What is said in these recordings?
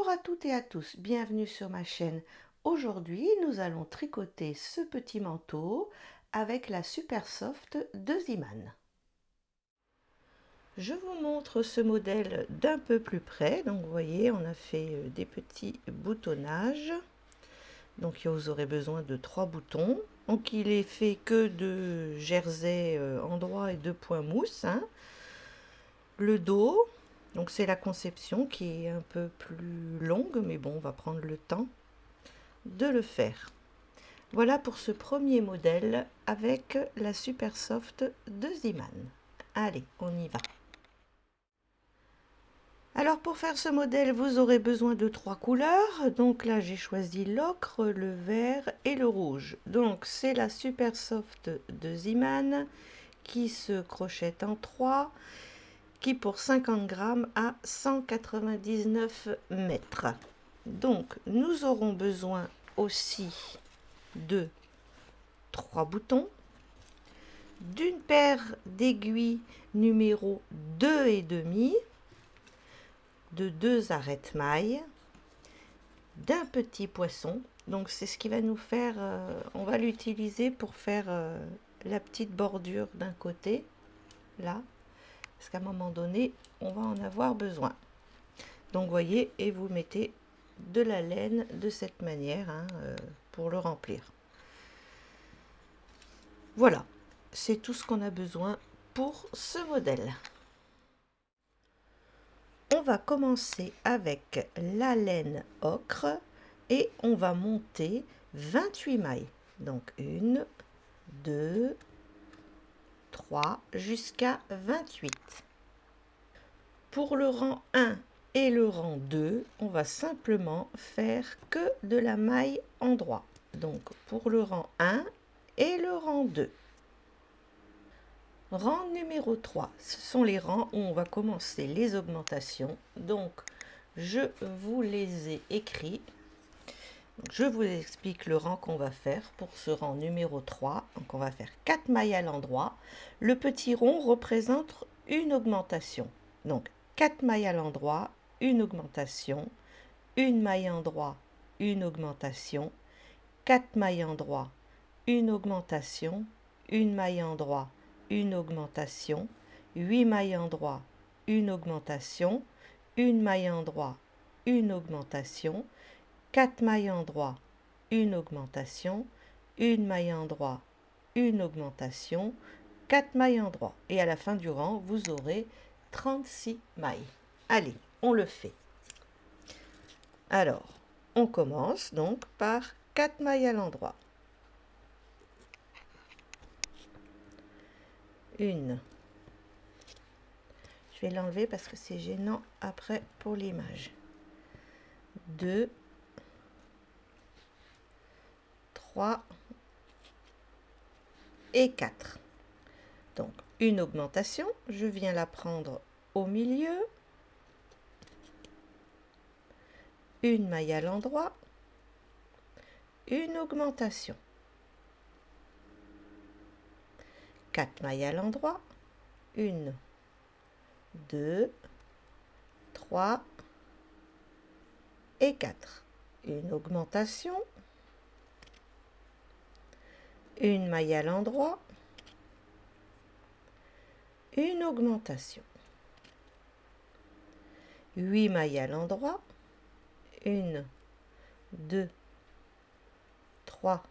Bonjour à toutes et à tous, bienvenue sur ma chaîne. Aujourd'hui, nous allons tricoter ce petit manteau avec la Super Soft de Ziman. Je vous montre ce modèle d'un peu plus près. Donc vous voyez, on a fait des petits boutonnages. Donc vous aurez besoin de 3 boutons. Donc il est fait que de jersey endroit et de points mousse. Le dos. Donc c'est la conception qui est un peu plus longue, mais bon, on va prendre le temps de le faire. Voilà pour ce premier modèle avec la Super Soft de Ziman. Allez, on y va. Alors pour faire ce modèle, vous aurez besoin de 3 couleurs. Donc là, j'ai choisi l'ocre, le vert et le rouge. Donc c'est la Super Soft de Ziman qui se crochette en 3, qui pour 50 grammes a 199 mètres. Donc nous aurons besoin aussi de 3 boutons, d'une paire d'aiguilles numéro 2,5, de 2 arêtes mailles, d'un petit poisson. Donc c'est ce qui va nous faire, on va l'utiliser pour faire la petite bordure d'un côté, là, parce qu'à un moment donné, on va en avoir besoin. Donc voyez, et vous mettez de la laine de cette manière pour le remplir. Voilà, c'est tout ce qu'on a besoin pour ce modèle. On va commencer avec la laine ocre et on va monter 28 mailles. Donc 1, 2, 3 jusqu'à 28. Pour le rang 1 et le rang 2, on va simplement faire que de la maille endroit. Donc pour le rang 1 et le rang 2. Rang numéro 3, ce sont les rangs où on va commencer les augmentations. Donc, je vous les ai écrits. Je vous explique le rang qu'on va faire pour ce rang numéro 3. Donc, on va faire 4 mailles à l'endroit. Le petit rond représente une augmentation. Donc, 4 mailles à l'endroit, une augmentation, une maille endroit, une augmentation, 4 mailles endroit, une augmentation, une maille endroit, une augmentation, 8 mailles endroit, une augmentation, une maille endroit, une augmentation, 4 mailles endroit, une augmentation, une maille endroit, une augmentation, 4 mailles endroit. Et à la fin du rang, vous aurez 36 mailles. Allez, on le fait. Alors, on commence donc par 4 mailles à l'endroit. Une. Je vais l'enlever parce que c'est gênant après pour l'image. 2, 3 et 4. Donc, une augmentation. Je viens la prendre au milieu. Une maille à l'endroit. Une augmentation. 4 mailles à l'endroit. 1, 2, 3 et 4. Une augmentation. Une maille à l'endroit. Une augmentation. 8 mailles à l'endroit. 1, 2, 3,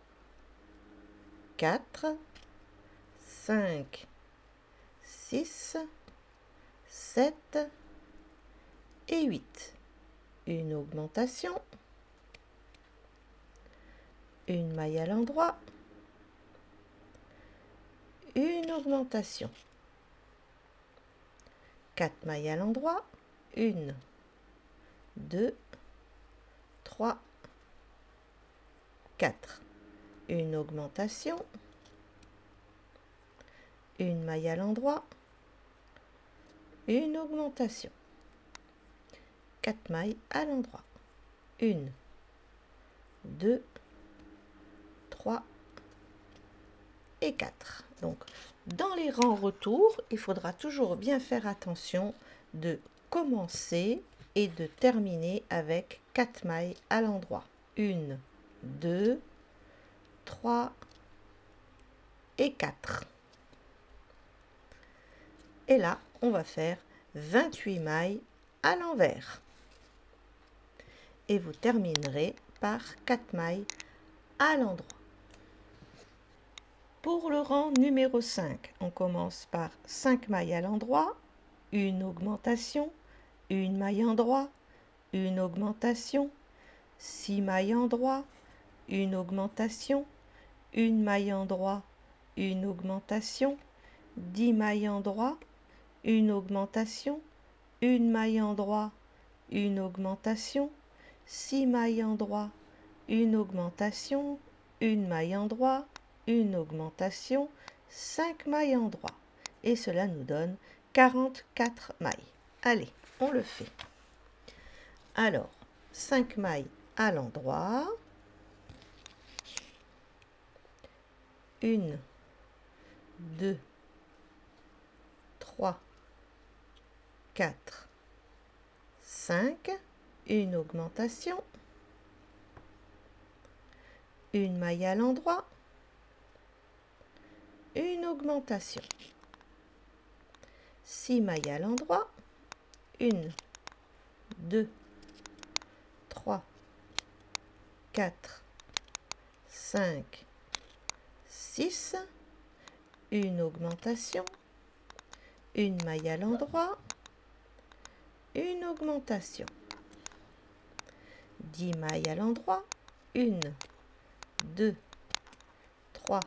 4, 5, 6, 7 et 8. Une augmentation. Une maille à l'endroit. Une augmentation. 4 mailles à l'endroit. 1, 2, 3, 4. Une augmentation. Une maille à l'endroit. Une augmentation. 4 mailles à l'endroit. 1, 2, 3 et 4. Donc, dans les rangs retour, il faudra toujours bien faire attention de commencer et de terminer avec 4 mailles à l'endroit. 1, 2, 3 et 4. Et là, on va faire 28 mailles à l'envers. Et vous terminerez par 4 mailles à l'endroit. Pour le rang numéro 5, on commence par 5 mailles à l'endroit, une augmentation, une maille endroit, une augmentation, 6 mailles endroit, une augmentation, une maille endroit, une augmentation, 10 mailles endroit, une augmentation, une maille endroit, une augmentation, 6 mailles endroit, une augmentation, une maille endroit, une augmentation, 5 mailles endroit. Et cela nous donne 44 mailles. Allez, on le fait. Alors, 5 mailles à l'endroit, 1, 2, 3, 4, 5, une augmentation, une maille à l'endroit, une augmentation, 6 mailles à l'endroit, 1, 2, 3, 4, 5, 6, une augmentation, une maille à l'endroit, une augmentation, 10 mailles à l'endroit, 1, 2, 3,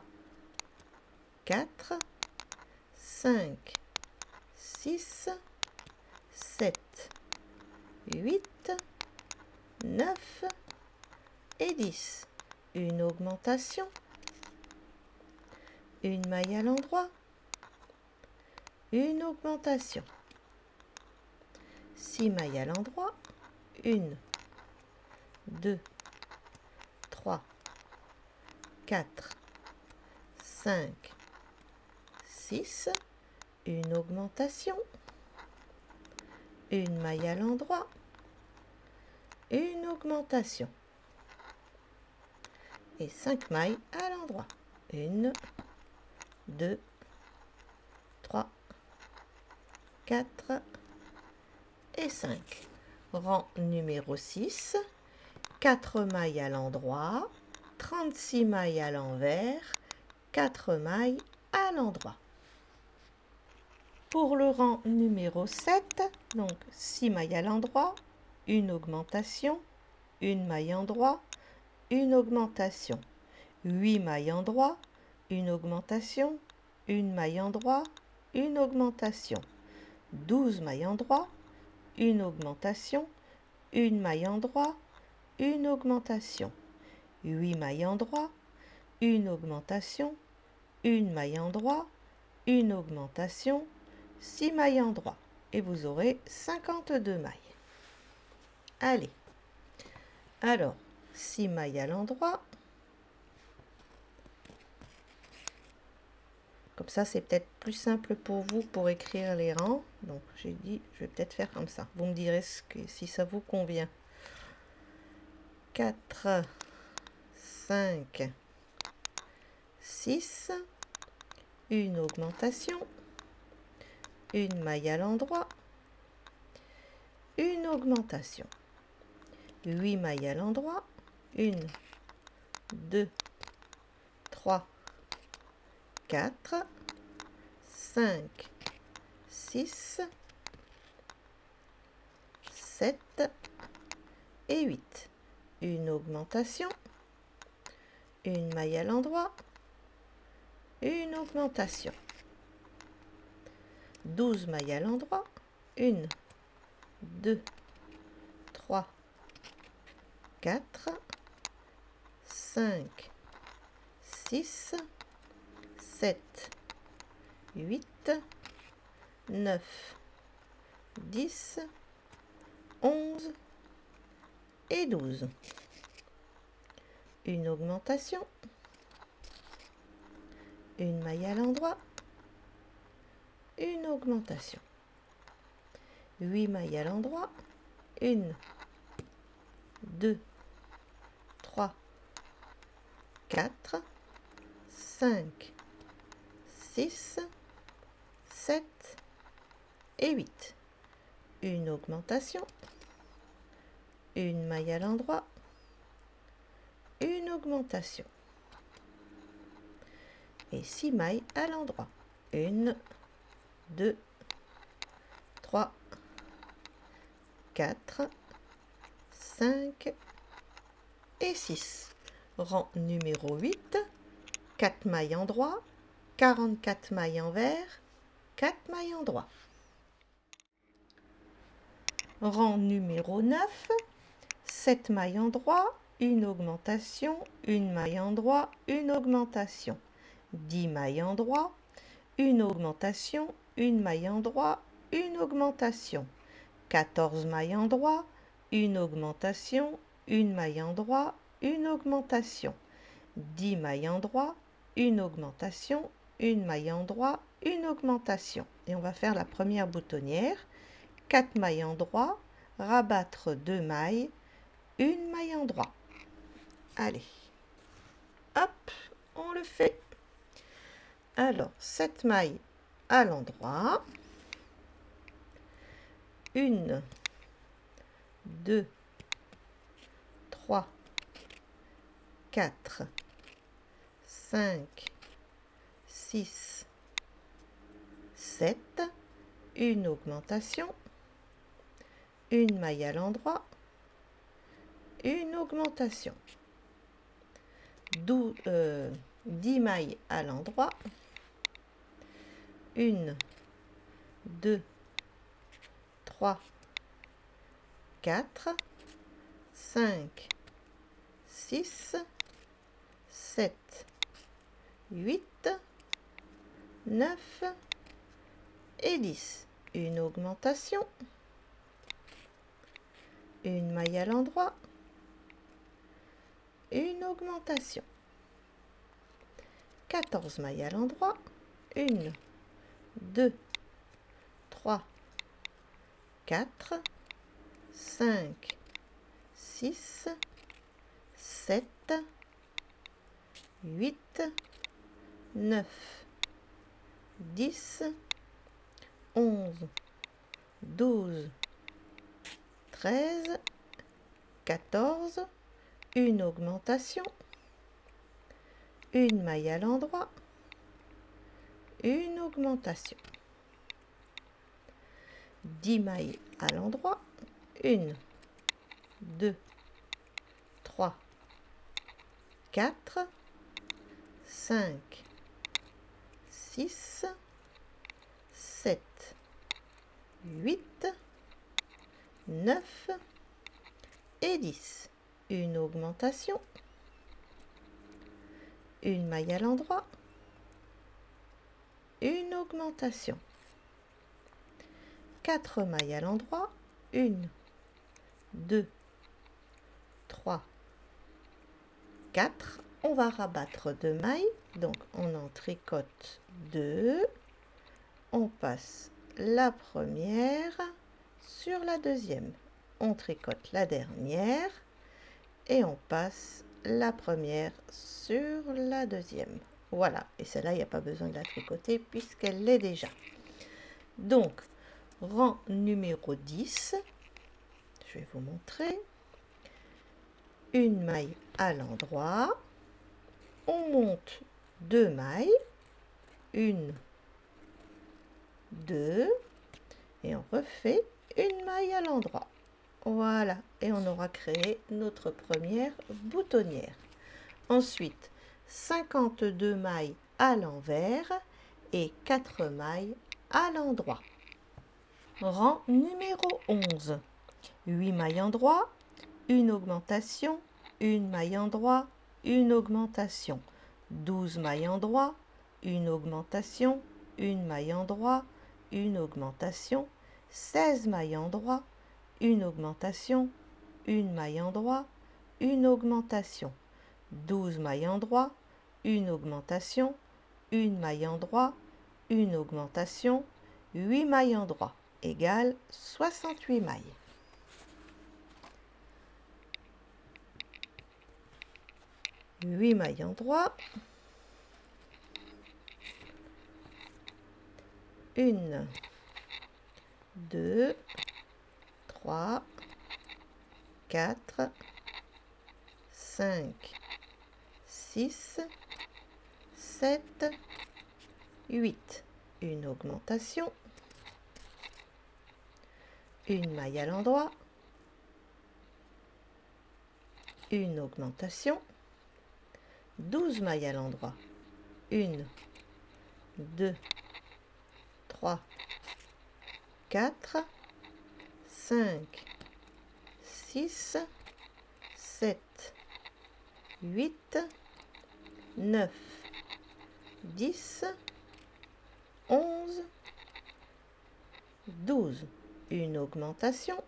4, 5, 6, 7, 8, 9 et 10. Une augmentation, une maille à l'endroit, une augmentation, 6 mailles à l'endroit, 1, 2, 3, 4, 5, 6, une augmentation, une maille à l'endroit, une augmentation et 5 mailles à l'endroit. 1, 2, 3, 4 et 5. Rang numéro 6, 4 mailles à l'endroit, 36 mailles à l'envers, 4 mailles à l'endroit. Pour le rang numéro 7, donc 6 mailles à l'endroit, une augmentation, une maille endroit, une augmentation, 8 mailles endroit, une augmentation, une maille endroit, une augmentation, 12 mailles endroit, une augmentation, une maille endroit, une augmentation, 8 mailles endroit, une augmentation, une maille endroit, une augmentation, 6 mailles endroit et vous aurez 52 mailles. Allez, alors 6 mailles à l'endroit. Comme ça, c'est peut-être plus simple pour vous pour écrire les rangs. Donc, j'ai dit, je vais peut-être faire comme ça. Vous me direz si ça vous convient. 4, 5, 6, une augmentation, une maille à l'endroit, une augmentation, 8 mailles à l'endroit, 1, 2, 3, 4, 5, 6, 7 et 8. Une augmentation, une maille à l'endroit, une augmentation, 12 mailles à l'endroit, 1, 2, 3, 4, 5, 6, 7, 8, 9, 10, 11 et 12. Une augmentation, une maille à l'endroit, une augmentation, 8 mailles à l'endroit, 1, 2, 3, 4, 5, 6, 7 et 8. Une augmentation, une maille à l'endroit, une augmentation et 6 mailles à l'endroit. 1, 2, 3, 4, 5 et 6. Rang numéro 8, 4 mailles endroit, 44 mailles envers, 4 mailles endroit. Rang numéro 9, 7 mailles endroit, une augmentation, une maille endroit, une augmentation. 10 mailles endroit, une augmentation, une maille endroit, une augmentation. 14 mailles endroit, une augmentation, une maille endroit, une augmentation. 10 mailles endroit, une augmentation, une maille endroit, une augmentation. Et on va faire la première boutonnière. 4 mailles endroit, rabattre 2 mailles, une maille endroit. Allez, hop, on le fait. Alors, 7 mailles à l'endroit. 1, 2, 3, 4, 5, 6, 7. Une augmentation, une maille à l'endroit, une augmentation. 10 mailles à l'endroit. 1, 2, 3, 4, 5, 6, 7, 8, 9 et 10. Une augmentation, une maille à l'endroit, une augmentation. 14 mailles à l'endroit. 1, 2, 3, 4, 5, 6, 7, 8, 9, 10, 11, 12, 13, 14, une augmentation, une maille à l'endroit, une augmentation. 10 mailles à l'endroit, 1, 2, 3, 4, 5, 6, 7, 8, 9 et 10. Une augmentation, une maille à l'endroit, une augmentation. 4 mailles à l'endroit, 1, 2, 3, 4. On va rabattre 2 mailles, donc on en tricote 2. On passe la première sur la deuxième. On tricote la dernière et on passe la première sur la deuxième. Voilà, et celle-là, il n'y a pas besoin de la tricoter puisqu'elle l'est déjà. Donc, rang numéro 10, je vais vous montrer. Une maille à l'endroit, on monte 2 mailles, 1, 2, et on refait une maille à l'endroit. Voilà, et on aura créé notre première boutonnière. Ensuite, 52 mailles à l'envers et 4 mailles à l'endroit. Rang numéro 11. 8 mailles endroit, une augmentation, une maille endroit, une augmentation. 12 mailles endroit, une augmentation, une maille endroit, une augmentation. 16 mailles endroit, une augmentation, une maille endroit, une augmentation. 12 mailles endroit, une augmentation, une maille endroit, une augmentation, 8 mailles endroit égale 68 mailles. 8 mailles endroit, 1, 2, 3, 4, 5, 6, 7, 8. Une augmentation, une maille à l'endroit, une augmentation, 12 mailles à l'endroit, 1, 2, 3, 4, 5, 6, 7, 8, 9, 10, 11, 12. Une augmentation,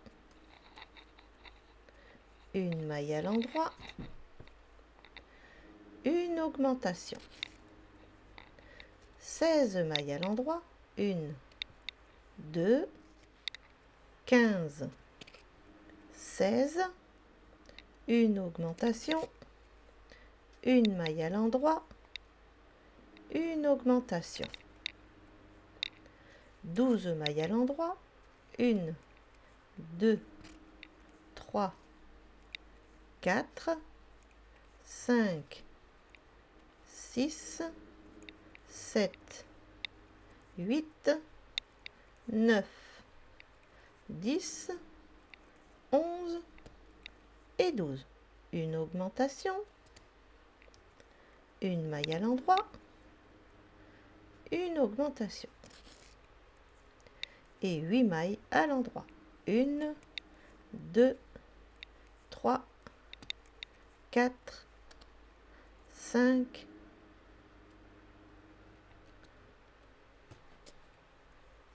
une maille à l'endroit, une augmentation, 16 mailles à l'endroit, 1, 2, 15, 16, une augmentation, une maille à l'endroit, une augmentation, 12 mailles à l'endroit, 1, 2, 3, 4, 5, 6, 7, 8, 9, 10, 11 et 12. Une augmentation, une maille à l'endroit, une augmentation et 8 mailles à l'endroit. 1, 2, 3, 4, 5,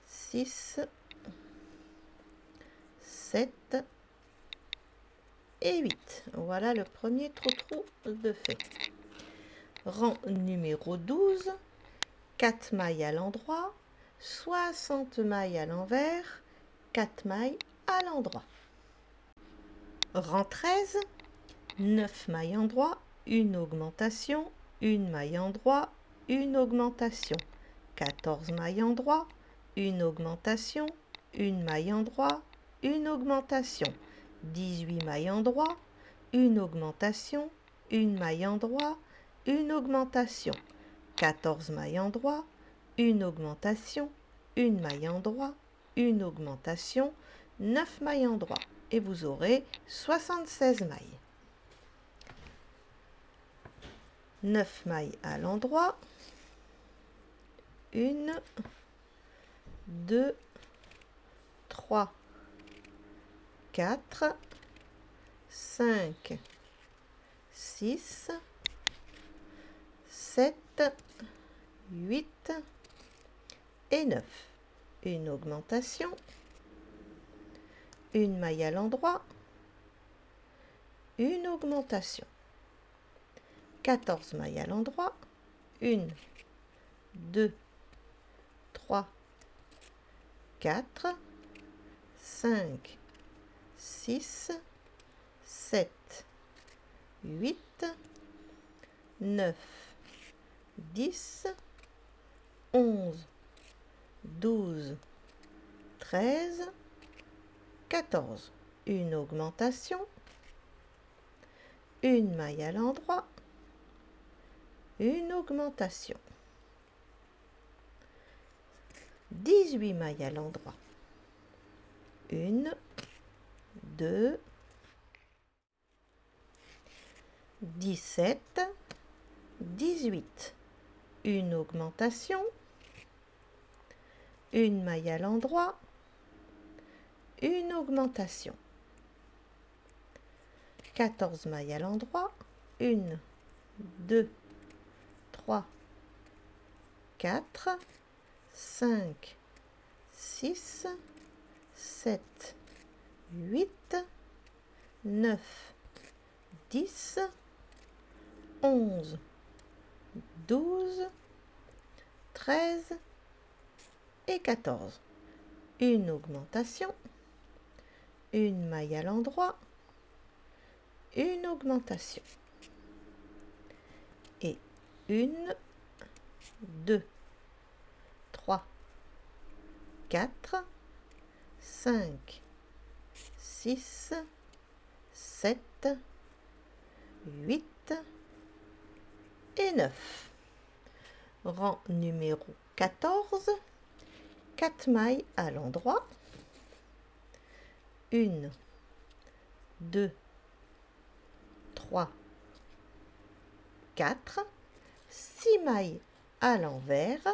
6, 7 et 8. Voilà le premier trou de fait. Rang numéro 12, 4 mailles à l'endroit, 60 mailles à l'envers, 4 mailles à l'endroit. Rang 13, 9 mailles endroit, une augmentation, une maille endroit, une augmentation, 14 mailles endroit, une augmentation, une maille endroit, une augmentation, 18 mailles endroit, une augmentation, une maille endroit, une augmentation, 14 mailles endroit, une augmentation, une maille endroit, une augmentation, 9 mailles endroit et vous aurez 76 mailles. 9 mailles à l'endroit, 1, 2, 3, 4, 5, 6, 7, 8 et 9. Une augmentation, une maille à l'endroit, une augmentation, 14 mailles à l'endroit, 1, 2, 3, 4, 5, 6, 7, 8, 9, 10, 11, 12, 13, 14. Une augmentation, une maille à l'endroit, une augmentation, 18 mailles à l'endroit, 1, 2, 17, 18. Une augmentation, une maille à l'endroit, une augmentation, 14 mailles à l'endroit, 1, 2, 3, 4, 5, 6, 7, 8, 9, 10, 11, 12, 13 et 14. Une augmentation, une maille à l'endroit, une augmentation, 1, 2, 3, 4, 5, 6, 7, 8 et 9. Rang numéro 14, 4 mailles à l'endroit, 1, 2, 3, 4, 6 mailles à l'envers,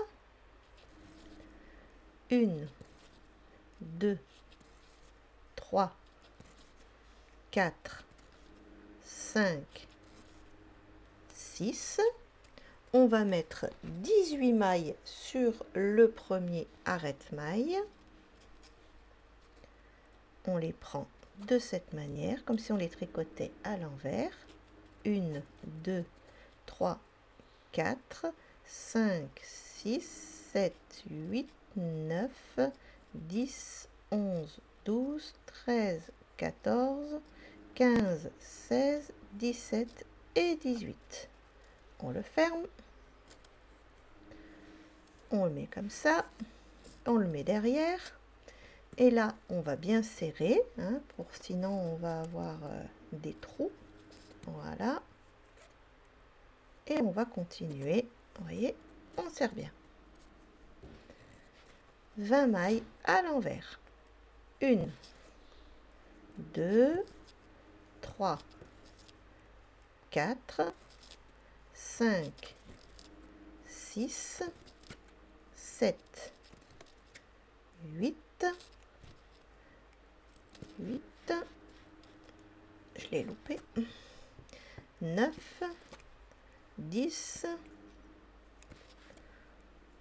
1, 2, 3, 4, 5, 6. On va mettre 18 mailles sur le premier arrête-maille. On les prend de cette manière, comme si on les tricotait à l'envers. 1, 2, 3, 4, 5, 6, 7, 8, 9, 10, 11, 12, 13, 14, 15, 16, 17 et 18. On le ferme. On le met comme ça. On le met derrière. Et là, on va bien serrer, hein, sinon on va avoir des trous. Voilà. Et on va continuer. Vous voyez, on serre bien. 20 mailles à l'envers. 1, 2, 3, 4, 5, 6, 7, 8, 8, je l'ai loupé, 9, 10,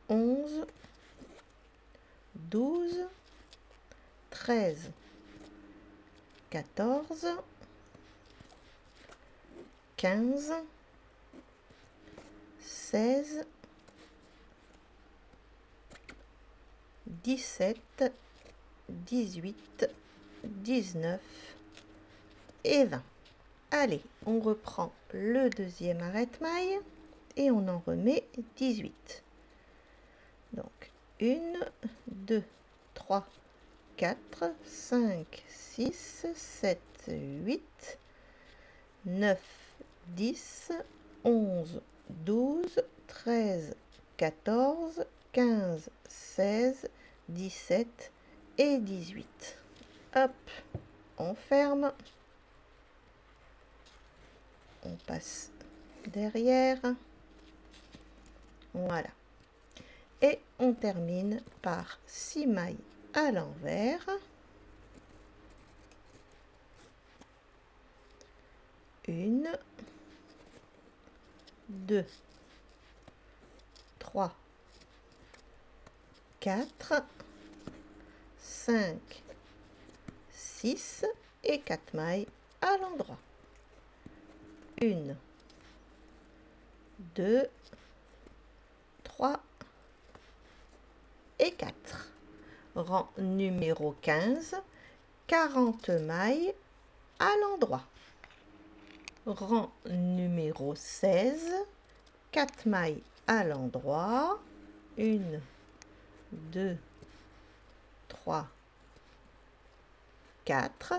11, 12, 13, 14, 15, 16, 17, 18, 19 et 20. Allez, on reprend le deuxième arrête-maille et on en remet 18. Donc 1, 2, 3, 4, 5, 6, 7, 8, 9, 10, 11, 12, 13, 14, 15, 16, 17 et 18. Hop, on ferme. On passe derrière. Voilà. Et on termine par 6 mailles à l'envers. 1, 2, 3, 4, 5, 6 et 4 mailles à l'endroit. 1, 2, 3 et 4. Rang numéro 15, 40 mailles à l'endroit. Rang numéro 16, 4 mailles à l'endroit. 1, 2, 3, 4.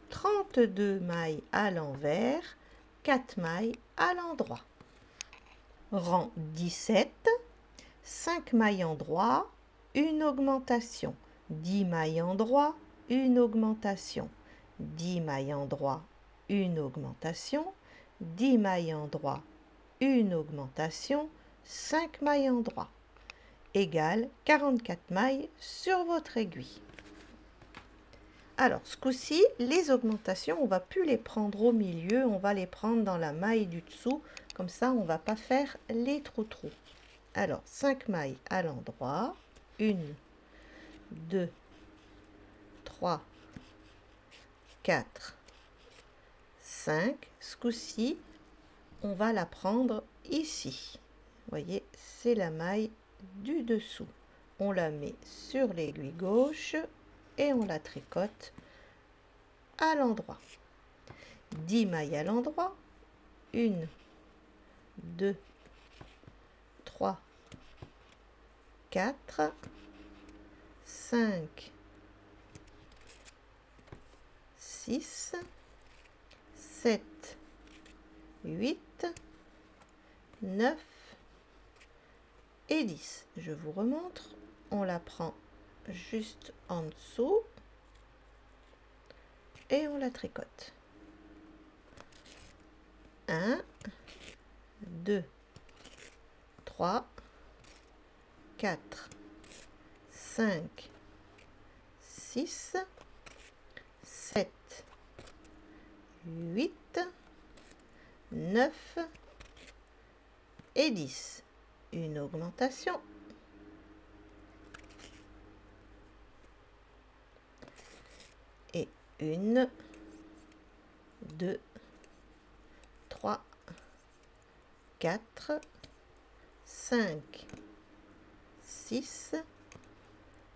32 mailles à l'envers, 4 mailles à l'endroit. Rang 17, 5 mailles endroit, une augmentation. 10 mailles endroit, une augmentation. 10 mailles endroit, une augmentation. 10 mailles endroit, une augmentation. 5 mailles endroit égale 44 mailles sur votre aiguille. Alors, ce coup-ci, les augmentations, on ne va plus les prendre au milieu, on va les prendre dans la maille du dessous. Comme ça, on ne va pas faire les trous-trous. Alors, 5 mailles à l'endroit. 1, 2, 3, 4, 5. Ce coup-ci, on va la prendre ici. Vous voyez, c'est la maille du dessous. On la met sur l'aiguille gauche et on la tricote à l'endroit. 10 mailles à l'endroit. 1, 2, 3, 4, 5, 6, 7, 8, 9 et 10. Je vous remontre, on la prend juste en dessous et on la tricote. 1, 2, 3, 4, 5, 6, 7, 8, 9 et 10. Une augmentation. Et 1, 2, 3, 4, 5, 6,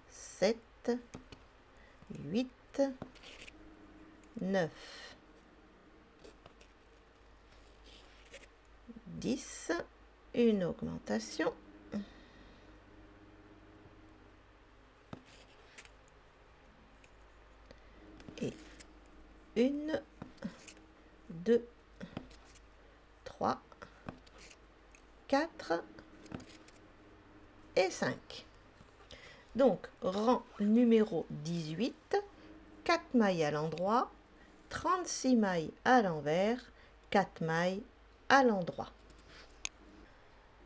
7, 8, 9, 10, une augmentation. Et 1, 2, 3, 4 et 5. Donc, rang numéro 18, 4 mailles à l'endroit, 36 mailles à l'envers, 4 mailles à l'endroit.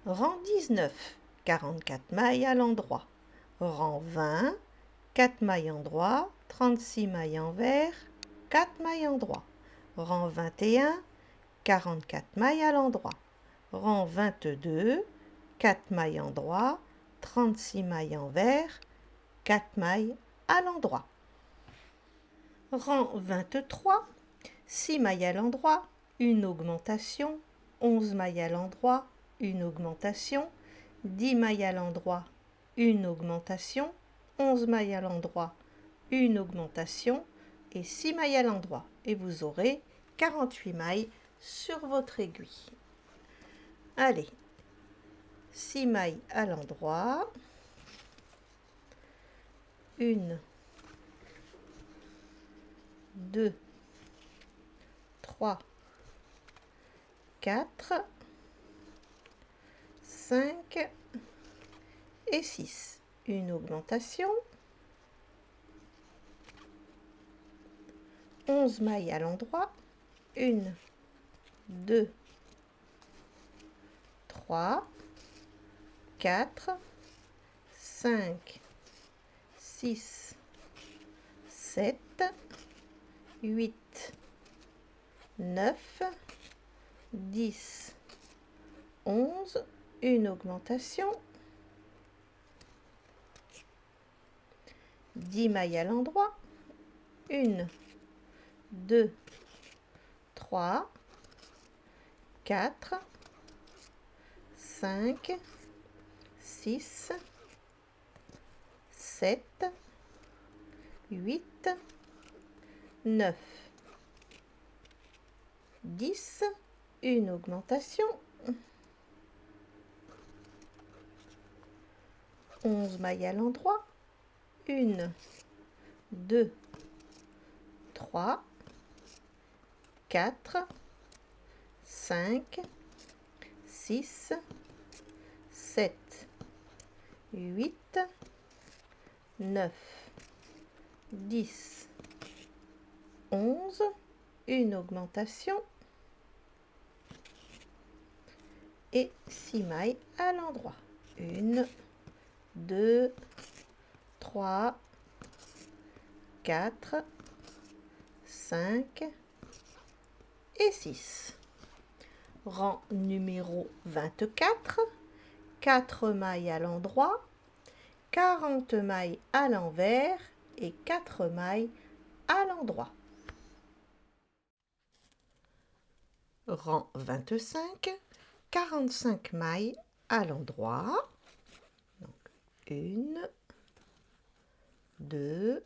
Rang 19, 44 mailles à l'endroit. Rang 20, 4 mailles endroit, 36 mailles envers, 4 mailles endroit. Rang 21, 44 mailles à l'endroit. Rang 22, 4 mailles endroit, 36 mailles envers, 4 mailles à l'endroit. Rang 23, 6 mailles à l'endroit, une augmentation, 11 mailles à l'endroit, une augmentation, 10 mailles à l'endroit, une augmentation, 11 mailles à l'endroit, une augmentation et 6 mailles à l'endroit. Et vous aurez 48 mailles sur votre aiguille. Allez, 6 mailles à l'endroit, 1, 2, 3, 4, 5 et 6. Une augmentation, 11 mailles à l'endroit, 1, 2, 3, 4, 5, 6, 7, 8, 9, 10, 11, une augmentation, 10 mailles à l'endroit, 1, 2, 3, 4, 5, 6, 7, 8, 9, 10, une augmentation, 11 mailles à l'endroit, 1, 2, 3, 4, 5, 6, 7, 8, 9, 10, 11, une augmentation et 6 mailles à l'endroit. 1, 2, 3, 4, 5 et 6. Rang numéro 24, 4 mailles à l'endroit, 40 mailles à l'envers et 4 mailles à l'endroit. Rang 25, 45 mailles à l'endroit. Donc 1, 2,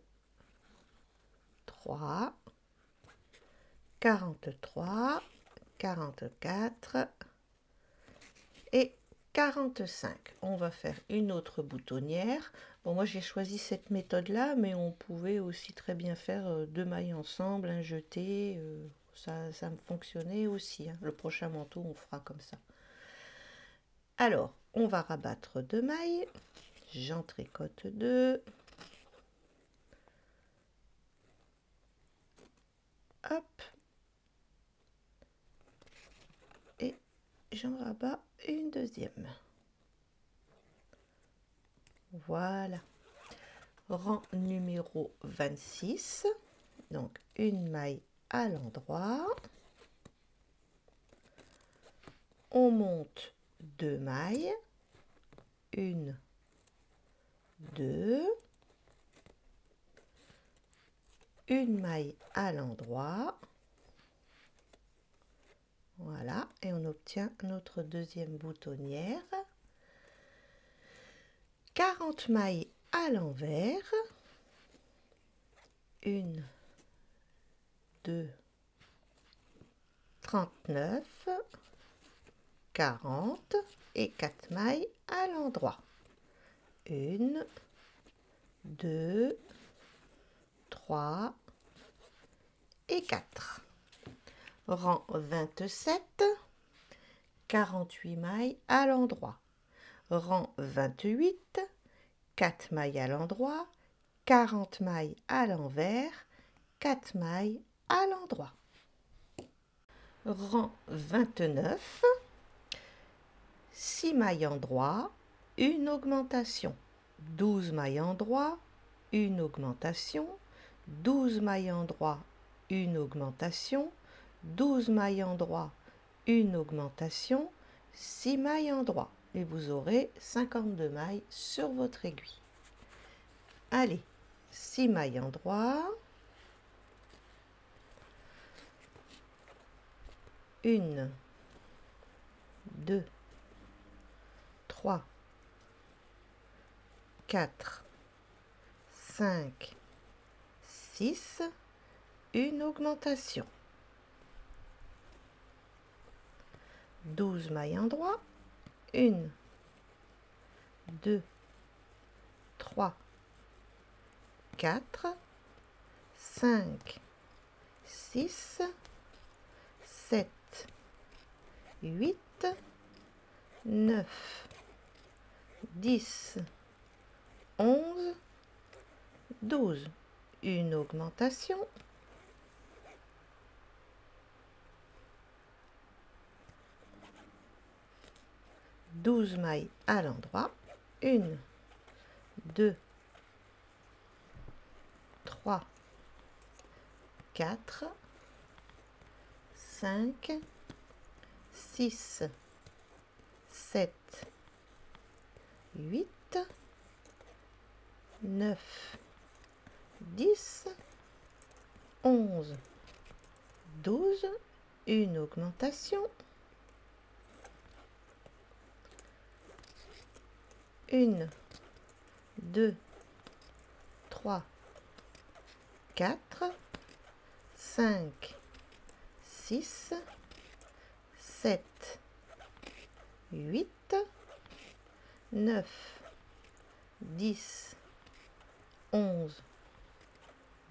3, 43, 44 et 45. On va faire une autre boutonnière. Bon, moi j'ai choisi cette méthode-là, mais on pouvait aussi très bien faire deux mailles ensemble, un jeté. Ça me fonctionnait aussi, hein. Le prochain manteau, on fera comme ça. Alors, on va rabattre deux mailles. J'en tricote deux. Hop. Et j'en rabats une deuxième. Voilà. Rang numéro 26. Donc, une maille à l'endroit. On monte deux mailles. Une, deux. Une maille à l'endroit. Voilà. Et on obtient notre deuxième boutonnière. 40 mailles à l'envers. Une, deux, 39, 40 et 4 mailles à l'endroit. Une, deux, 3 et 4. Rang 27, 48 mailles à l'endroit. Rang 28, 4 mailles à l'endroit, 40 mailles à l'envers, 4 mailles à l'endroit. Rang 29, 6 mailles endroit, une augmentation, 12 mailles endroit, une augmentation, 12 mailles endroit, une augmentation, 12 mailles endroit, une augmentation, 6 mailles endroit. Et vous aurez 52 mailles sur votre aiguille. Allez, 6 mailles endroit, une, deux, 3, 4, 5, 6, une augmentation. 12 mailles endroit, 1, 2, 3, 4, 5, 6, 7, 8, 9, 10, 11, 12. Une augmentation. Douze mailles à l'endroit. 1, 2, 3, 4, 5, 6, 7, 8, 9, 10, 11, 12, une augmentation. 1, 2, 3, 4, 5, 6, 7, 8, 9, 10, 11,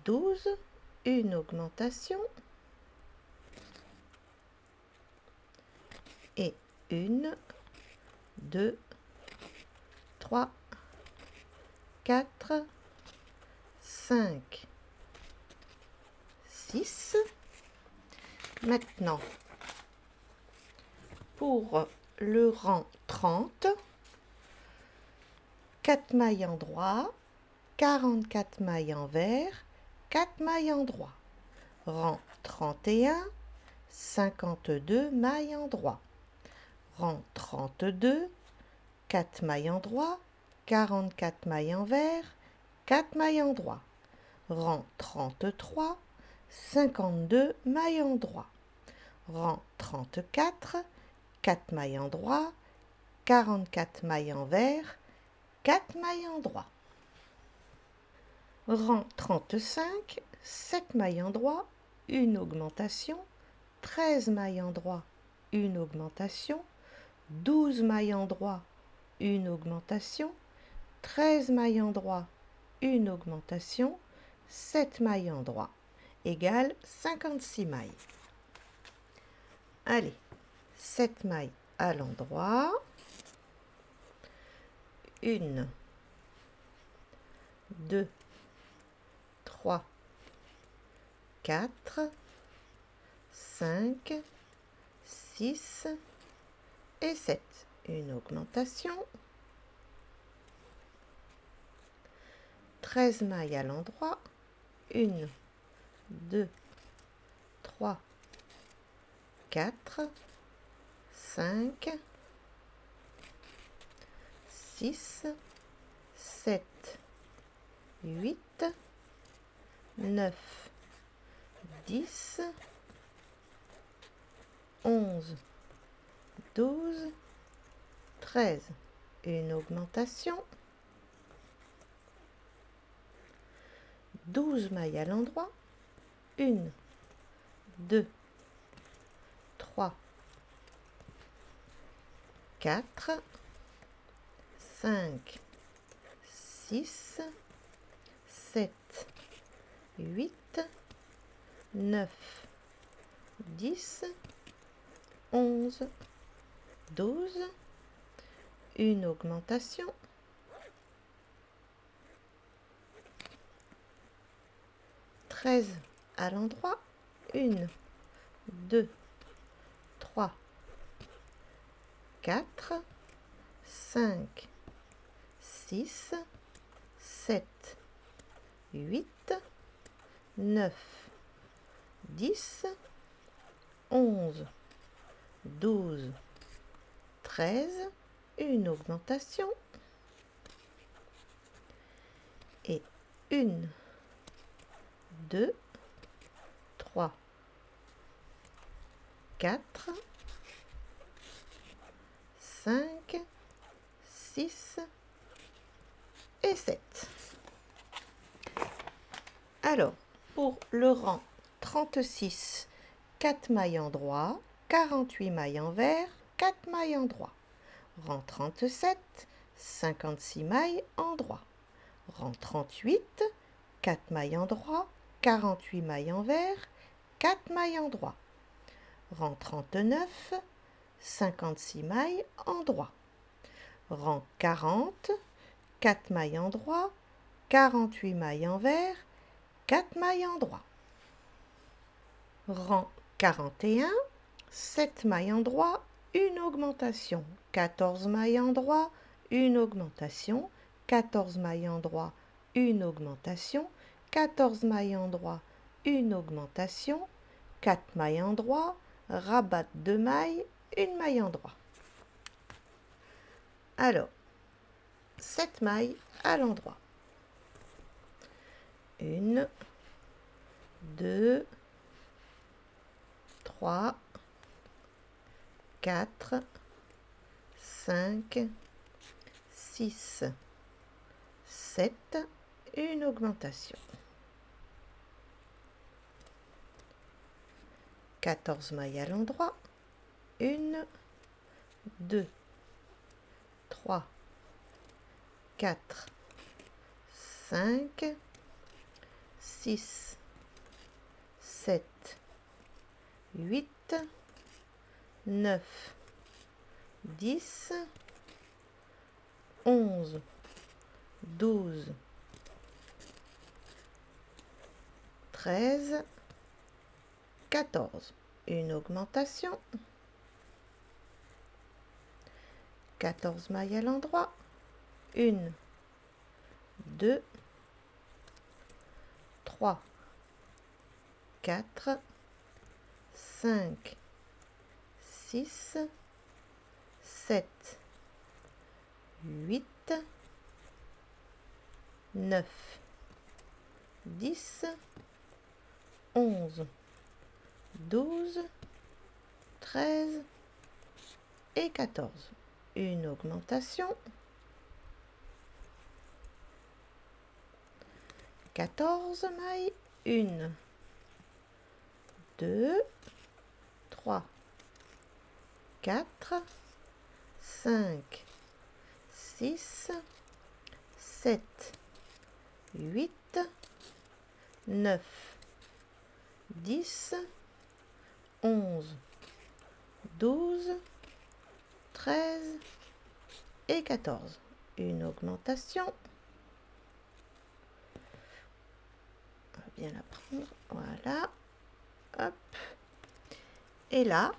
12, une augmentation et 1, 2, 3, 4, 5, 6. Maintenant, pour le rang 30, 4 mailles endroit, 44 mailles envers, 4 mailles endroit. Rang 31, 52 mailles endroit. Rang 32, 4 mailles endroit, 44 mailles envers, 4 mailles endroit. Rang 33, 52 mailles endroit. Rang 34, 4 mailles endroit, 44 mailles envers, 4 mailles endroit. Rang 35, 7 mailles endroit, une augmentation, 13 mailles endroit, une augmentation, 12 mailles endroits, une augmentation, 13 mailles endroits, une augmentation, 7 mailles endroits, égale 56 mailles. Allez, 7 mailles à l'endroit, 1, 2, 3, 4, 5, 6 et 7. Une augmentation. 13 mailles à l'endroit. 1, 2, 3, 4, 5, 6, 7, 8, 9, 10, 11, 12, 13. Une augmentation. 12 mailles à l'endroit. 1, 2, 3, 4, 5, 6, 7, 8, 9, 10, 11, 12, une augmentation. 13 à l'endroit. 1, 2, 3, 4, 5, 6, 7, 8, 9, 10, 11, 12, 13, une augmentation. Et 1, 2, 3, 4, 5, 6 et 7. Alors, pour le rang 36, 4 mailles endroit, 48 mailles envers, 4 mailles endroit. Rang 37, 56 mailles endroit. Rang 38, 4 mailles endroit, 48 mailles envers, 4 mailles endroit. Rang 39, 56 mailles endroit. Rang 40, 4 mailles endroit, 48 mailles envers, 4 mailles endroit. Rang 41, 7 mailles endroit, une augmentation. 14 mailles endroit, une augmentation. 14 mailles endroit, une augmentation. 14 mailles endroit, une augmentation. 4 mailles endroit, rabat 2 mailles, une maille endroit. Alors, 7 mailles à l'endroit. 1, 2, 3, 4, 5, 6, 7, une augmentation. 14 mailles à l'endroit. 1, 2, 3, 4, 5, 6, 7, 8, 9, 10, 11, 12, 13, 14. Une augmentation. 14 mailles à l'endroit. 1, 2, 3, 4, 5, 6, 7, 8, 9, 10, 11, 12, 13 et 14. Une augmentation. 14 mailles. 1, 2, 3, 4, 5, 6, 7, 8, 9, 10, 11, 12, 13 et 14. Une augmentation. On va bien la prendre. Voilà. Hop. Et là,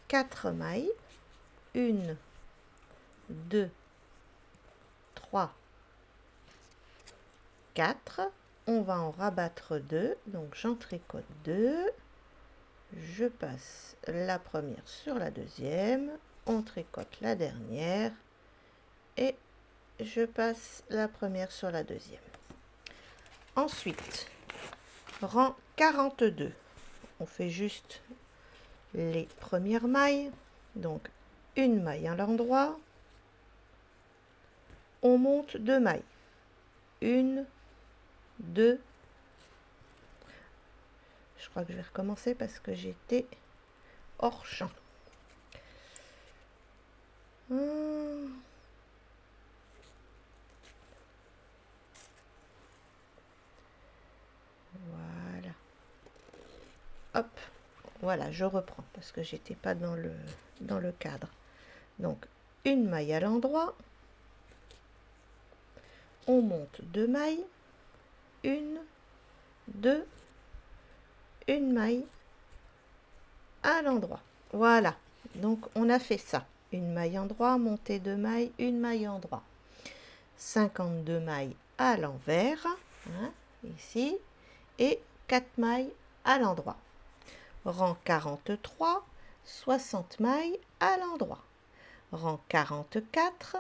4 mailles. 1, 2, 3, 4. On va en rabattre 2. Donc j'en tricote 2. Je passe la première sur la deuxième. On tricote la dernière. Et je passe la première sur la deuxième. Ensuite, rang 42. On fait juste les premières mailles. Donc, une maille à l'endroit. On monte 2 mailles. 1, 2. Je crois que je vais recommencer parce que j'étais hors champ. Voilà. Hop. Voilà, je reprends parce que j'étais pas dans le cadre. Donc, une maille à l'endroit. On monte 2 mailles. 1, 2, une maille à l'endroit. Voilà. Donc, on a fait ça. Une maille endroit, monter 2 mailles, une maille endroit. 52 mailles à l'envers, hein, ici, et 4 mailles à l'endroit. Rang 43, 60 mailles à l'endroit. Rang 44,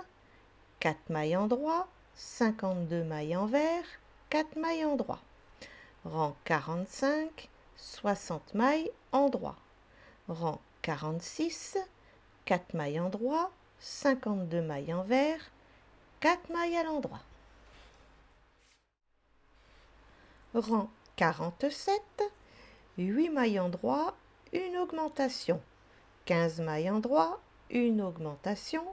4 mailles endroit, 52 mailles envers, 4 mailles endroit. Rang 45, 60 mailles endroit. Rang 46, 4 mailles endroit, 52 mailles envers, 4 mailles à l'endroit. Rang 47, 8 mailles endroit, une augmentation. 15 mailles endroit, une augmentation.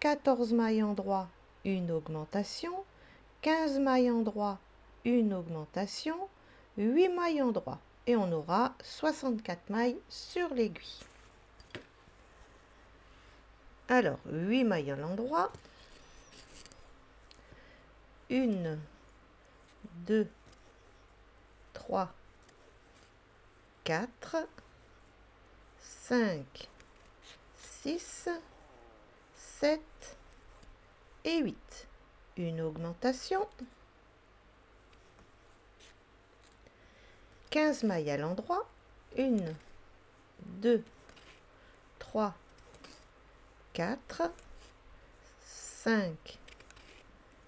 14 mailles endroit, une augmentation. 15 mailles endroit, une augmentation. 8 mailles endroit. Et on aura 64 mailles sur l'aiguille. Alors, 8 mailles à l'endroit. 1, 2, 3, 4, 5, 6, 7 et 8. Une augmentation. 15 mailles à l'endroit. 1, 2, 3, 4, 5,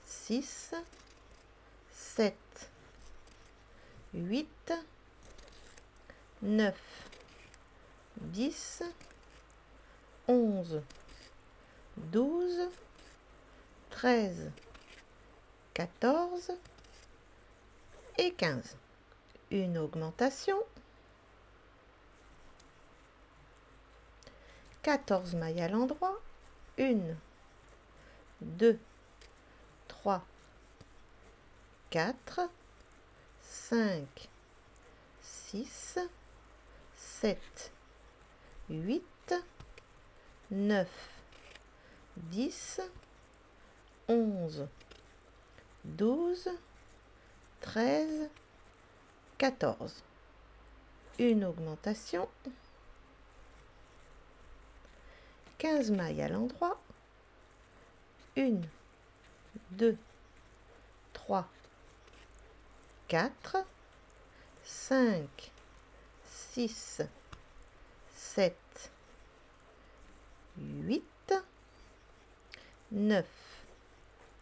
6, 7, 8, 9, 10, 11, 12, 13, 14 et 15. Une augmentation. 14 mailles à l'endroit. 1, 2, 3, 4, 5, 6, 7, 8, 9, 10, 11, 12, 13, 14. Une augmentation. 15 mailles à l'endroit. 1, 2, 3, 4, 5, 6, 7, 8, 9,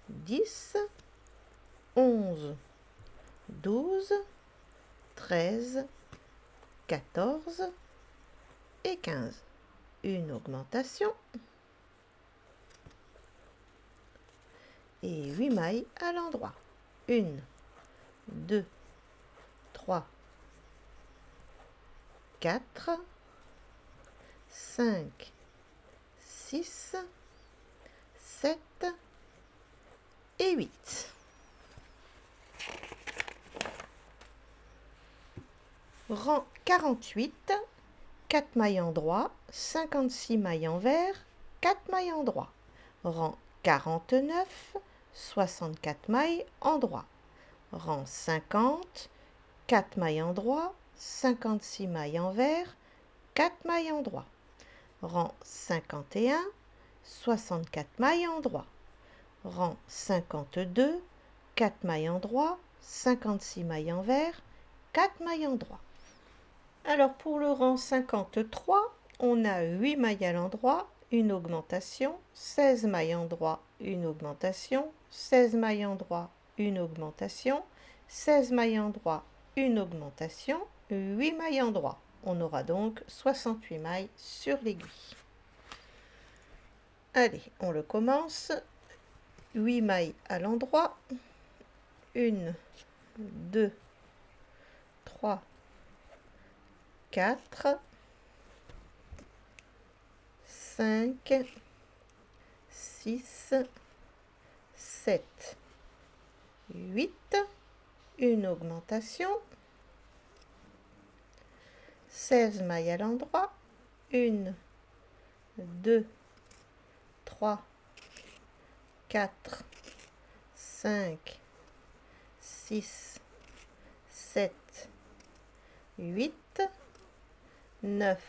10, 11, 12, 13, 14 et 15. Une augmentation. Et 8 mailles à l'endroit. 1, 2, 3, 4, 5, 6, 7 et 8. Rang 48, 4 mailles en droit, 56 mailles envers, 4 mailles en droit. Rang 49, 64 mailles en droit. Rang 50, 4 mailles en droit, 56 mailles envers, 4 mailles en droit. Rang 51, 64 mailles en droit. Rang 52, 4 mailles en droit, 56 mailles envers, 4 mailles en droit. Alors pour le rang 53, on a 8 mailles à l'endroit, une augmentation, 16 mailles en droit, une augmentation, 16 mailles en droit, une augmentation, 16 mailles en droit, une augmentation, 8 mailles en droit. On aura donc 68 mailles sur l'aiguille. Allez, on le commence. 8 mailles à l'endroit. 1, 2, 3, 4, 5, 6, 7, 8, une augmentation, 16 mailles à l'endroit, 1, 2, 3, 4, 5, 6, 7, 8, 9,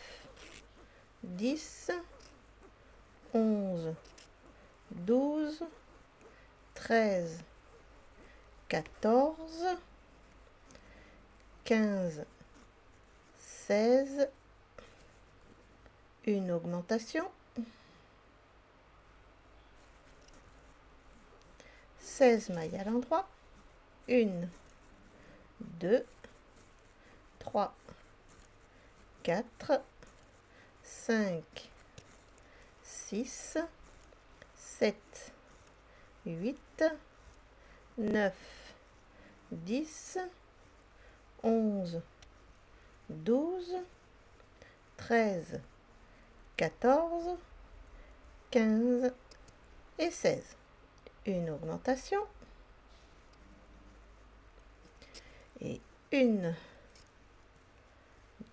10, 11, 12, 13, 14, 15, 16, une augmentation, 16 mailles à l'endroit, 1, 2, 3, 4, 5, 6, 7, 8, 9, 10, 11, 12, 13, 14, 15 et 16. Une augmentation. Et 1,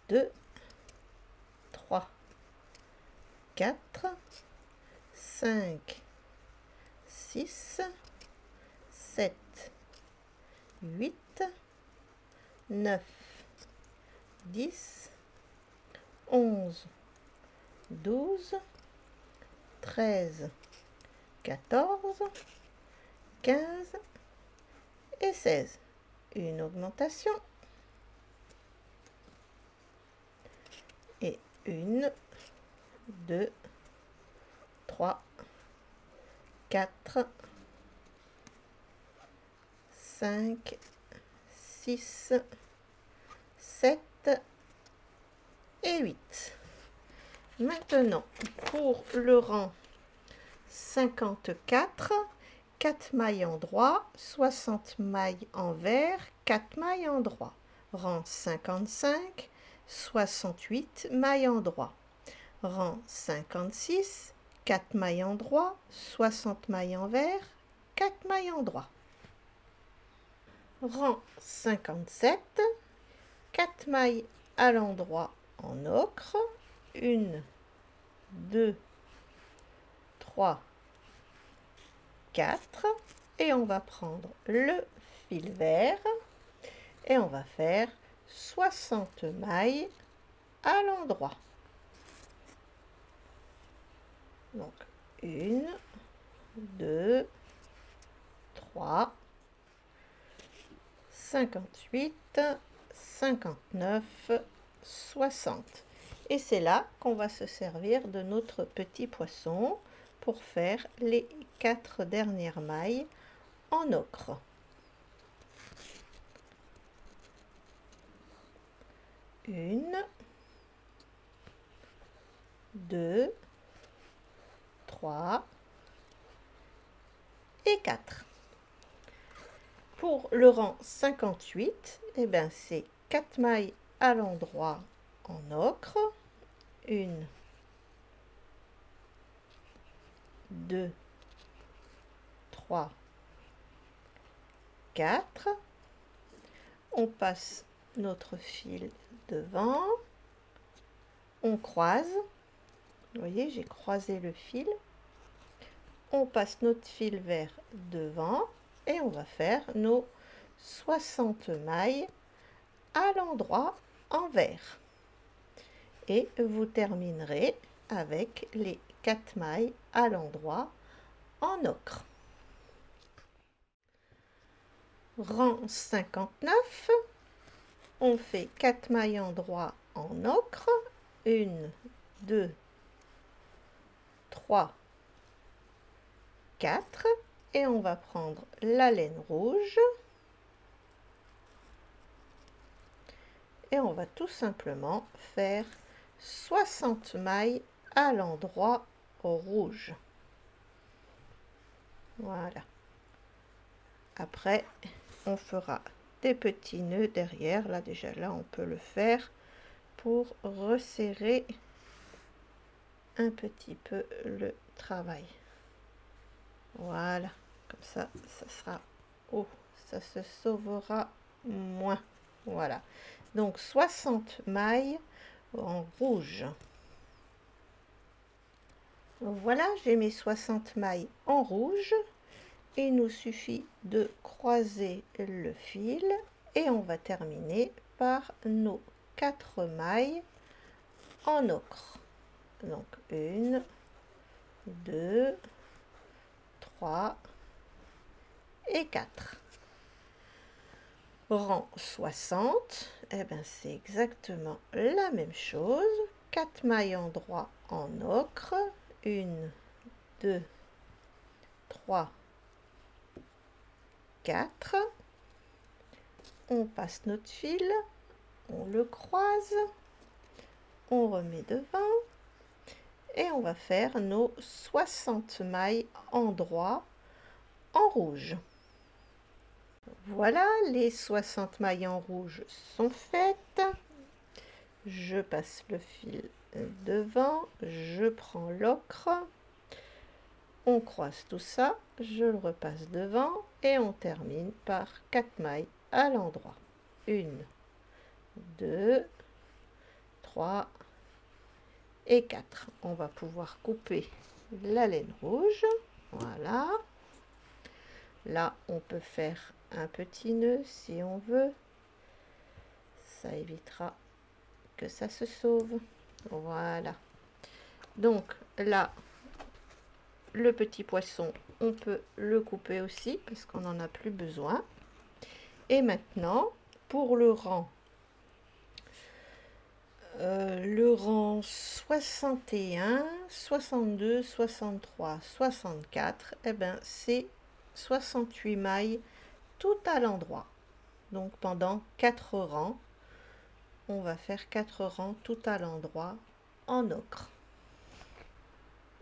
2, 3, 4, 5, 6, 7, 8, 9, 10, 11, 12, 13, 14, 15 et 16. Une augmentation. Et 1, 2, 3, 4, 5, 6, 7 et 8. Maintenant, pour le rang 54, 4 mailles en droit, 60 mailles envers, 4 mailles en droit. Rang 55, 68 mailles en droit. Rang 56, 4 mailles en droit, 60 mailles envers, 4 mailles en droit. Rang 57, 4 mailles à l'endroit en ocre, 1, 2, 3, 4, et on va prendre le fil vert et on va faire 60 mailles à l'endroit. Donc 1, 2, 3, 58, 59, 60. Et c'est là qu'on va se servir de notre petit poisson pour faire les 4 dernières mailles en ocre. 1, 2, 3 et 4. Pour le rang 58, eh ben c'est 4 mailles à l'endroit en ocre, 1, 2, 3, 4. On passe notre fil devant, on croise, vous voyez j'ai croisé le fil, on passe notre fil vers devant et on va faire nos 60 mailles à l'endroit en vert. Et vous terminerez avec les 4 mailles à l'endroit en ocre. Rang 59, on fait 4 mailles endroit en ocre, 1, 2, 3, 4, et on va prendre la laine rouge et on va tout simplement faire 60 mailles à l'endroit rouge. Voilà. Après, on fera des petits nœuds derrière. Là, déjà, là, on peut le faire pour resserrer un petit peu le travail. Voilà. Comme ça sera... Oh, ça se sauvera moins. Voilà. Donc, 60 mailles en rouge. Voilà, j'ai mes 60 mailles en rouge. Il nous suffit de croiser le fil et on va terminer par nos 4 mailles en ocre. Donc 1, 2, 3 et 4. Rang 60, eh ben c'est exactement la même chose. 4 mailles endroit en ocre. 1, 2, 3, 4. On passe notre fil, on le croise, on remet devant et on va faire nos 60 mailles endroit en rouge. Voilà, les 60 mailles en rouge sont faites. Je passe le fil devant, je prends l'ocre, on croise tout ça, je le repasse devant et on termine par 4 mailles à l'endroit. 1, 2, 3 et 4. On va pouvoir couper la laine rouge. Voilà. Là, on peut faire un petit nœud si on veut. Ça évitera que ça se sauve. Voilà. Donc là, le petit poisson, on peut le couper aussi parce qu'on n'en a plus besoin. Et maintenant, pour le rang 61, 62, 63, 64, eh ben c'est 68 mailles tout à l'endroit. Donc pendant 4 rangs, on va faire 4 rangs tout à l'endroit en ocre.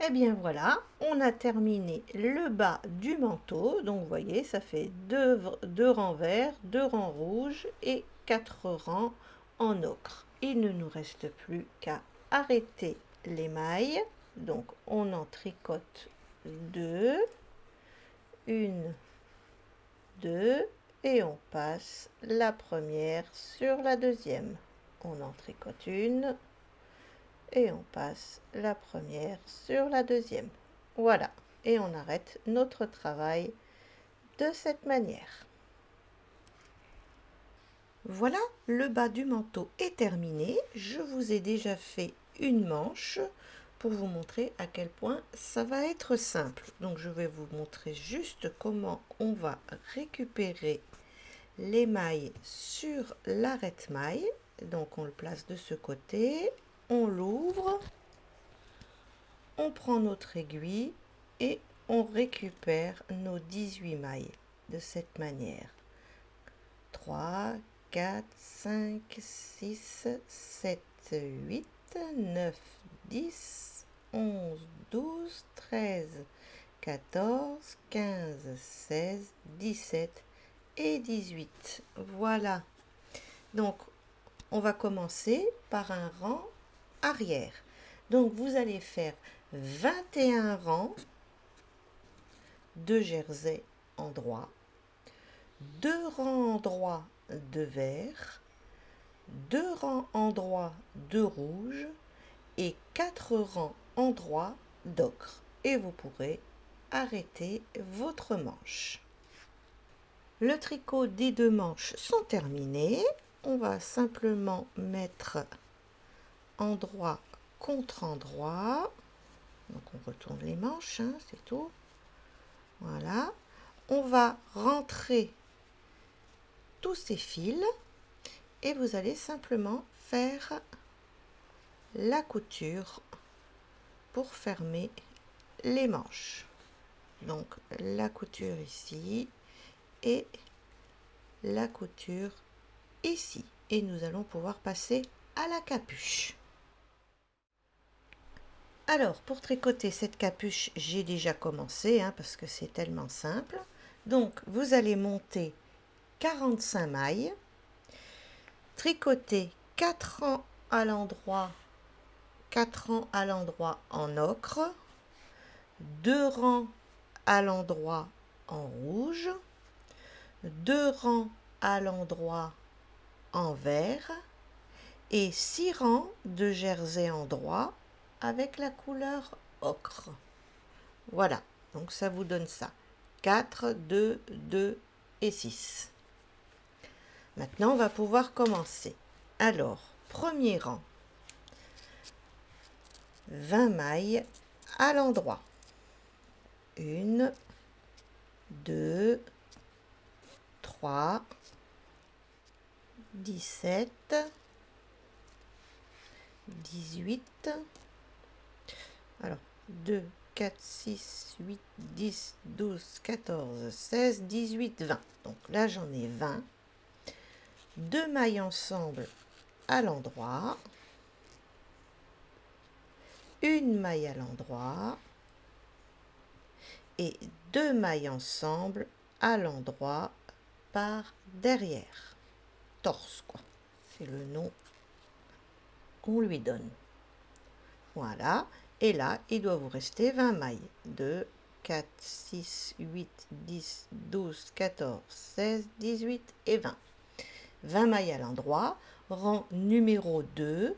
Et bien voilà, on a terminé le bas du manteau. Donc vous voyez, ça fait 2 rangs verts, 2 rangs rouges et 4 rangs en ocre. Il ne nous reste plus qu'à arrêter les mailles. Donc on en tricote 2, 1, 2 et on passe la première sur la deuxième. On en tricote une et on passe la première sur la deuxième. Voilà, et on arrête notre travail de cette manière. Voilà, le bas du manteau est terminé. Je vous ai déjà fait une manche pour vous montrer à quel point ça va être simple. Donc je vais vous montrer juste comment on va récupérer les mailles sur l'arrête-maille. Donc on le place de ce côté, on l'ouvre, on prend notre aiguille et on récupère nos 18 mailles de cette manière. 3, 4, 5, 6, 7, 8, 9, 10, 11, 12, 13, 14, 15, 16, 17 et 18. Voilà. Donc, on va commencer par un rang arrière. Donc, vous allez faire 21 rangs de jersey en droit, 2 rangs en droit de vert, 2 rangs en droit de rouge et 4 rangs en droit d'ocre. Et vous pourrez arrêter votre manche. Le tricot des 2 manches sont terminés. On va simplement mettre endroit contre endroit. Donc on retourne les manches, hein, c'est tout. Voilà. On va rentrer tous ces fils et vous allez simplement faire la couture pour fermer les manches. Donc la couture ici et la couture ici. Et nous allons pouvoir passer à la capuche. Alors, pour tricoter cette capuche, j'ai déjà commencé, hein, parce que c'est tellement simple. Donc, vous allez monter 45 mailles, tricoter 4 rangs à l'endroit, 4 rangs à l'endroit en ocre, 2 rangs à l'endroit en rouge, 2 rangs à l'endroit en vert et 6 rangs de jersey en droit avec la couleur ocre. Voilà, donc ça vous donne ça. 4, 2, 2 et 6. Maintenant, on va pouvoir commencer. Alors, premier rang, 20 mailles à l'endroit. 1, 2, 3, 17, 18, alors 2, 4, 6, 8, 10, 12, 14, 16, 18, 20. Donc là, j'en ai 20. 2 mailles ensemble à l'endroit, une maille à l'endroit et 2 mailles ensemble à l'endroit par derrière. Torse, quoi. C'est le nom qu'on lui donne. Voilà. Et là, il doit vous rester 20 mailles. 2, 4, 6, 8, 10, 12, 14, 16, 18 et 20. 20 mailles à l'endroit. Rang numéro 2,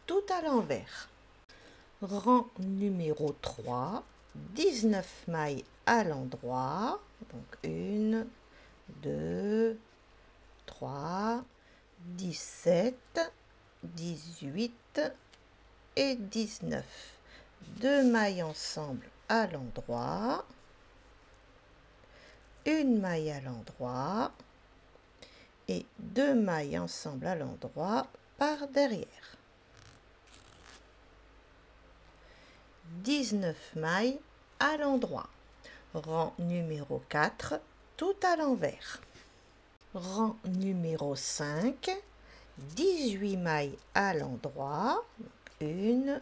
tout à l'envers. Rang numéro 3, 19 mailles à l'endroit. Donc 1, 2, 3, 17, 18 et 19. 2 mailles ensemble à l'endroit, une maille à l'endroit et 2 mailles ensemble à l'endroit par derrière. 19 mailles à l'endroit. Rang numéro 4, tout à l'envers. Rang numéro 5, 18 mailles à l'endroit. 1,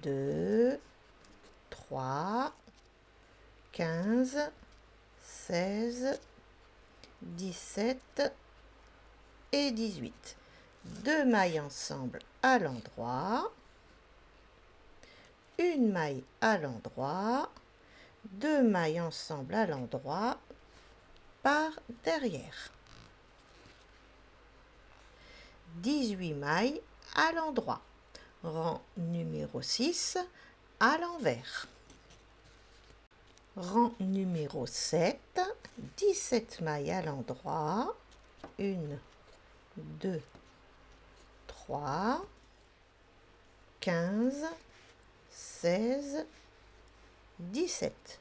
2, 3, 15, 16, 17 et 18. 2 mailles ensemble à l'endroit, une maille à l'endroit, 2 mailles ensemble à l'endroit par derrière. 18 mailles à l'endroit. Rang numéro 6 à l'envers. Rang numéro 7, 17 mailles à l'endroit, 1, 2, 3, 15, 16, 17.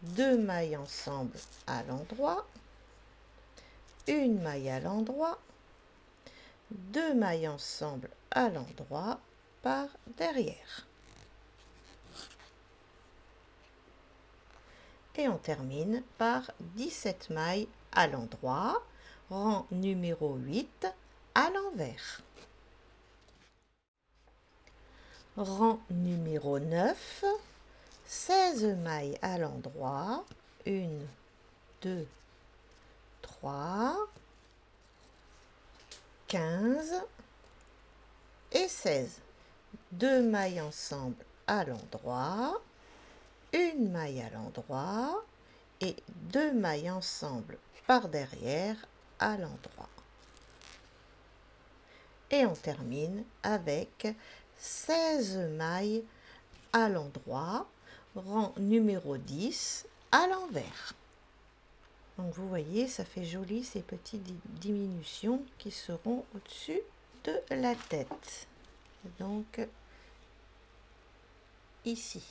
2 mailles ensemble à l'endroit, une maille à l'endroit, 2 mailles ensemble à l'endroit par derrière. Et on termine par 17 mailles à l'endroit, rang numéro 8 à l'envers. Rang numéro 9, 16 mailles à l'endroit, 1, 2, 3, 15 et 16. 2 mailles ensemble à l'endroit, une maille à l'endroit et 2 mailles ensemble par derrière à l'endroit. Et on termine avec 16 mailles à l'endroit, rang numéro 10 à l'envers. Donc vous voyez, ça fait joli ces petites diminutions qui seront au-dessus de la tête. Donc ici.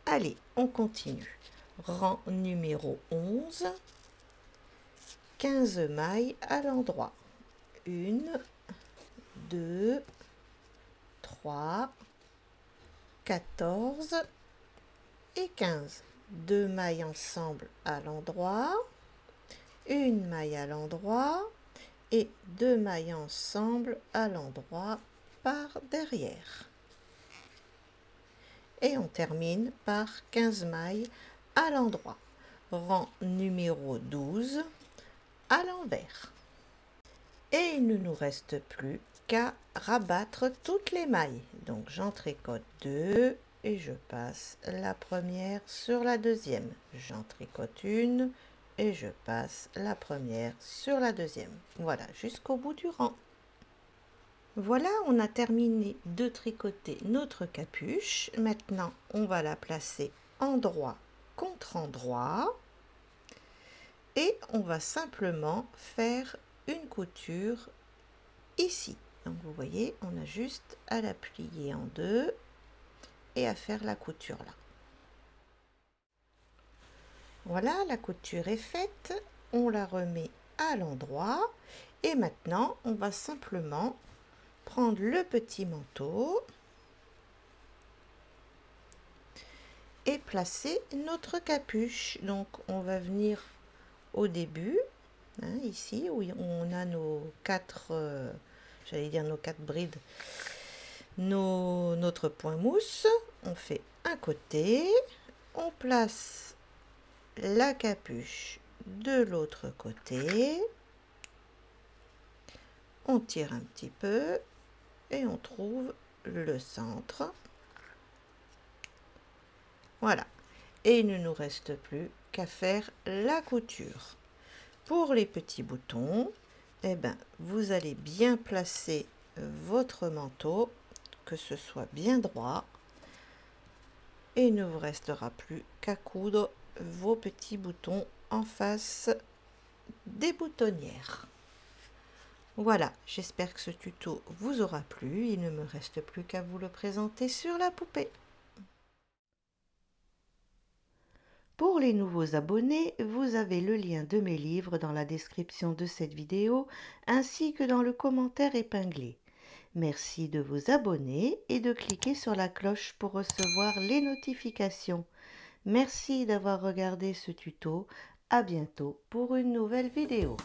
Allez, on continue. Rang numéro 11, 15 mailles à l'endroit. 1, 2, 3, 14 et 15. 2 mailles ensemble à l'endroit, une maille à l'endroit et 2 mailles ensemble à l'endroit par derrière. Et on termine par 15 mailles à l'endroit. Rang numéro 12 à l'envers. Et il ne nous reste plus qu'à rabattre toutes les mailles. Donc j'en tricote 2 et je passe la première sur la deuxième. J'en tricote une et je passe la première sur la deuxième. Voilà, jusqu'au bout du rang. Voilà, on a terminé de tricoter notre capuche. Maintenant, on va la placer endroit contre endroit. Et on va simplement faire une couture ici. Donc vous voyez, on a juste à la plier en deux et à faire la couture là. Voilà, la couture est faite. On la remet à l'endroit. Et maintenant, on va simplement prendre le petit manteau et placer notre capuche. Donc on va venir au début, hein, ici où on a nos 4, j'allais dire nos 4 brides, notre point mousse. On fait un côté, on place la capuche de l'autre côté, on tire un petit peu et on trouve le centre. Voilà, et il ne nous reste plus qu'à faire la couture. Pour les petits boutons, eh ben, vous allez bien placer votre manteau, que ce soit bien droit, et il ne vous restera plus qu'à coudre vos petits boutons en face des boutonnières. Voilà, j'espère que ce tuto vous aura plu. Il ne me reste plus qu'à vous le présenter sur la poupée. Pour les nouveaux abonnés, vous avez le lien de mes livres dans la description de cette vidéo ainsi que dans le commentaire épinglé. Merci de vous abonner et de cliquer sur la cloche pour recevoir les notifications. Merci d'avoir regardé ce tuto. À bientôt pour une nouvelle vidéo.